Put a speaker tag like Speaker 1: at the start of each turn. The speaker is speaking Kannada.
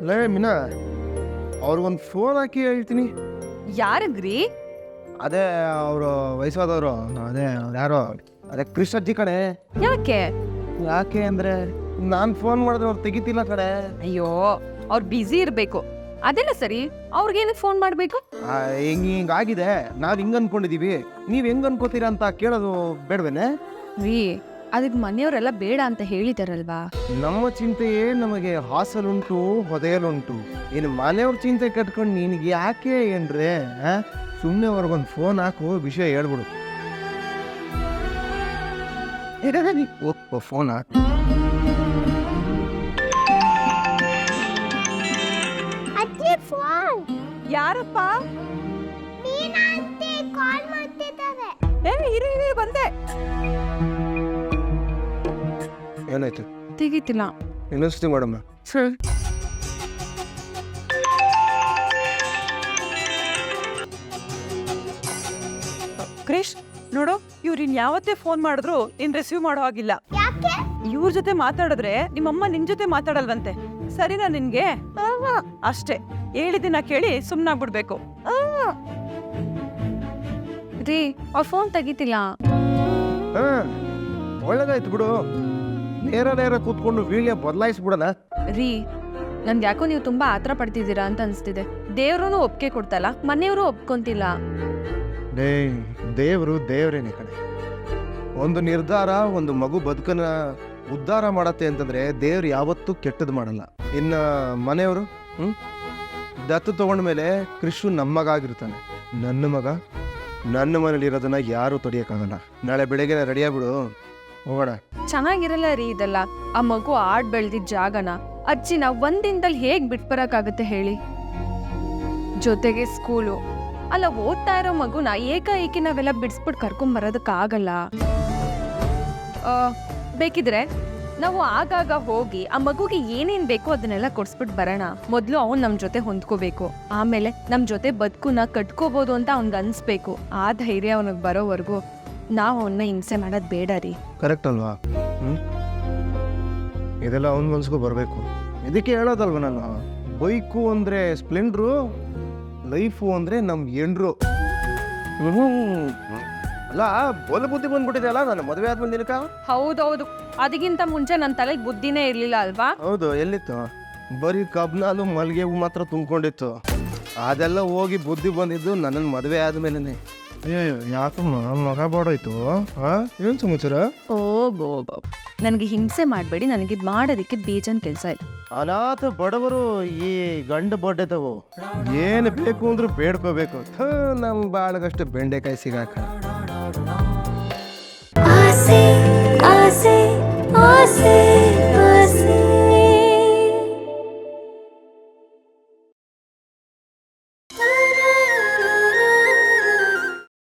Speaker 1: ಲೇ ಮೀನಾ, ಅವ್ರಿಗೊಂದು ಫೋನ್ ಹಾಕಿ ಹೇಳ್ತೀನಿ.
Speaker 2: ಯಾರಿಗ್ರಿ?
Speaker 1: ಅದೇ ಅವರು ವಯಸ್ಸಾದವರು, ಅದೇ ಅವ್ರು ಯಾರೋ, ಅದೇ ಕೃಷ್ಣ ಅಜ್ಜಿ ಕಡೆ.
Speaker 2: ಯಾಕೆ?
Speaker 1: ಯಾಕೆ ಅಂದ್ರೆ ನಾನು ಫೋನ್ ಮಾಡಿದ್ರೆ ಅವ್ರು ತೆಗಿತಿಲ್ಲ ಕಡೆ.
Speaker 2: ಅಯ್ಯೋ, ಅವ್ರು ಬ್ಯುಸಿ ಇರ್ಬೇಕು. ಅದೆಲ್ಲ ಸರಿ, ಅವ್ರಿಗೇನಕ್ಕೆ ಫೋನ್ ಮಾಡ್ಬೇಕು?
Speaker 1: ಹಿಂಗಾಗಿದೆ, ನಾವು ಹಿಂಗೆ ಅನ್ಕೊಂಡಿದೀವಿ, ನೀವು ಹೆಂಗ್ ಅನ್ಕೋತೀರಾ ಅಂತ ಕೇಳೋದು ಬೇಡವೇನೆ?
Speaker 2: ರೀ, ಅದಕ್ಕೆ ಮನೆಯವರೆಲ್ಲ ಬೇಡ ಅಂತ ಹೇಳಿದಾರಲ್ವಾ?
Speaker 1: ನಮ್ಮ ಚಿಂತೆಯೇ ನಮಗೆ ಹಾಸಲುಂಟು ಹೊದೆಯಲುಂಟು, ಇನ್ನು ಮನೆಯವ್ರ ಚಿಂತೆ ಕಟ್ಕೊಂಡು ನಿನಗೆ ಯಾಕೆ ಏನ್ರೆ? ಸುಮ್ಮನೆ ಅವ್ರಿಗೊಂದು ಫೋನ್ ಹಾಕು, ವಿಷಯ ಹೇಳ್ಬಿಡು. ಫೋನ್ ಹಾಕು.
Speaker 2: ಯಾರಪ್ಪ? ಇರಿ ಬಂದೆ.
Speaker 1: ಏನಾಯ್ತು?
Speaker 2: ತೆಗಿತಿಲ್ಲ.
Speaker 1: ಇನ್ನೊಂದ್ಸತಿ ಮಾಡಮ್ಮ.
Speaker 3: ಕ್ರಿಶ್, ನೋಡು, ಇವ್ರು ಯಾವತ್ತೇ ಫೋನ್ ಮಾಡಿದ್ರು ನೀನ್ ರಿಸೀವ್ ಮಾಡೋ ಹಾಗಿಲ್ಲ. ಇವ್ರ ಜೊತೆ ಮಾತಾಡಿದ್ರೆ ನಿಮ್ಮಮ್ಮ ನಿನ್ ಜೊತೆ ಮಾತಾಡಲ್ವಂತೆ. ಸರಿನಾ ನಿನ್ಗೆ? ಅಷ್ಟೇ, ಹೇಳಿದಿನ ಕೇಳಿ ಸುಮ್ನಾಗ್ಬಿಡ್ಬೇಕು.
Speaker 2: ರೀ, ಅವ್ರ ಫೋನ್ ತೆಗಿತಿಲ್ಲ.
Speaker 1: ಒಳ್ಳೇದಾಯ್ತು ಬಿಡು, ನೇರ ಕೂತ್ಕೊಂಡು ವೀಳ್ಯ ಬದಲಾಯಿಸ್ಬಿಡೋಣ.
Speaker 2: ರೀ, ನನ್ಗೆ ಯಾಕೋ ನೀವು ತುಂಬಾ ಆತರ ಪಡ್ತಿದ್ದೀರಾ ಅಂತ ಅನ್ಸ್ತಿದೆ. ದೇವ್ರೂ ಒಪ್ಕೆ ಕೊಡ್ತಲ್ಲ, ಮನೆಯವರು ಒಪ್ಕೊಂತಿಲ್ಲ.
Speaker 1: ದೇವ್ರೇನೆ ಕಣೆ. ಒಂದು ನಿರ್ಧಾರ ಒಂದು ಮಗು ಬದುಕನ್ನ ಉದ್ಧಾರ ಮಾಡತ್ತೆ ಅಂತಂದ್ರೆ ದೇವ್ರು ಯಾವತ್ತೂ ಕೆಟ್ಟದ್ದು ಮಾಡಲ್ಲ. ಇನ್ನ ಮನೆಯವರು ದತ್ತು ತಗೊಂಡ್ಮೇಲೆ ಕೃಷು ನಮ್ಮ ಮಗ ಆಗಿರ್ತಾನೆ. ನನ್ನ ಮಗ ನನ್ನ ಮನೇಲಿ ಇರೋದನ್ನ ಯಾರು ತೊಡಿಯಕ್ಕಾಗಲ್ಲ. ನಾಳೆ ಬೆಳಗ್ಗೆ ರೆಡಿ ಆಗ್ಬಿಡು, ಹೋಗೋಣ.
Speaker 2: ಚೆನ್ನಾಗಿರಲ್ಲ ರೀ ಇದೆಲ್ಲ. ಆ ಮಗು ಆಡ್ ಬೆಳ್ದಿದ್ ಜಾಗನ ಅಜ್ಜಿನ ಒಂದಿನದಲ್ಲಿ ಹೇಗ್ ಬಿಟ್ಬರಕ್ಕಾಗತ್ತೆ ಹೇಳಿ? ಜೊತೆಗೆ ಸ್ಕೂಲು, ಅಲ್ಲ ಓದ್ತಾ ಇರೋ ಮಗುನ ಏಕಾಏಕಿ ನಾವೆಲ್ಲ ಬಿಡಿಸ್ಬಿಟ್ಟು ಕರ್ಕೊಂಡ್ ಬರೋದಕ್ಕಾಗಲ್ಲ. ಬೇಕಿದ್ರೆ ನಾವು ಆಗಾಗ ಹೋಗಿ ಆ ಮಗುಗೆ ಏನೇನ್ ಬೇಕೋ ಅದನ್ನೆಲ್ಲ ಕೊಡ್ಸ್ಬಿಟ್ಟು ಬರೋಣ. ಮೊದ್ಲು ಅವ್ನ್ ನಮ್ ಜೊತೆ ಹೊಂದ್ಕೋಬೇಕು, ಆಮೇಲೆ ನಮ್ ಜೊತೆ ಬದುಕುನ ಕಟ್ಕೋಬಹುದು ಅಂತ ಅವ್ನ್ಗೆ ಅನ್ಸ್ಬೇಕು. ಆ ಧೈರ್ಯ ಅವನಿಗೆ ಬರೋವರೆಗೂ ನಾವು ಅವನ್ನ ಹಿಂಸೆ ಮಾಡೋದ್ ಬೇಡ ರೀ.
Speaker 1: ಕರೆಕ್ಟ್ ಅಲ್ವಾ? ಇದೆಲ್ಲ ಅವನ ಮನ್ಸಿಗೂ ಬರಬೇಕು. ಇದಕ್ಕೆ ಹೇಳೋದಲ್ವ ನಾನು, ಬೈಕು ಅಂದ್ರೆ ಸ್ಪ್ಲೆಂಡ್ರು, ಲೈಫು ಅಂದ್ರೆ ನಮ್ ಎಂಡ್ರು. ಅಲ್ಲ, ಬೋಲ್ ಬುದ್ಧಿ ಬಂದ್ಬಿಟ್ಟಿದೆ ಅಲ್ಲ ನನ್ನ ಮದುವೆ ಆದ್ಮೇಲೆ ನಿನಕ.
Speaker 2: ಹೌದೌದು, ಅದಕ್ಕಿಂತ ಮುಂಚೆ ನನ್ನ ತಲೆಗೆ ಬುದ್ಧಿನೇ ಇರ್ಲಿಲ್ಲ ಅಲ್ವಾ?
Speaker 1: ಹೌದು, ಎಲ್ಲಿತ್ತು? ಬರೀ ಕಬ್ನಾಲು ಮಲ್ಗೆ ಹೂ ಮಾತ್ರ ತುಂಬಿಕೊಂಡಿತ್ತು. ಅದೆಲ್ಲ ಹೋಗಿ ಬುದ್ಧಿ ಬಂದಿದ್ದು ನನ್ನ ಮದುವೆ ಆದ್ಮೇಲೆ. ಯಾಕಮ್ಮ ಮಗ ಬಾಡೋಯ್ತು? ಏನ್ ಸಮಾಚಾರ?
Speaker 2: ಓ ಬೋ, ನನಗೆ ಹಿಂಸೆ ಮಾಡಬೇಡಿ. ನನಗೆ ಮಾಡೋದಕ್ಕೆ ಬೇಜಾನ್ ಕೆಲಸ ಇಲ್ಲ.
Speaker 1: ಅನಾಥ ಬಡವರು ಈ ಗಂಡು ಬಡ್ಡೆತವು ಏನು ಬೇಕು ಅಂದ್ರೂ ಬೇಡ್ಕೋಬೇಕು. ನಮ್ ಬಾಳಗಷ್ಟು ಬೆಂಡೆಕಾಯಿ ಸಿಗಾಕ.
Speaker 4: ಆಸೆ ಆಸೆ ಆಸೆ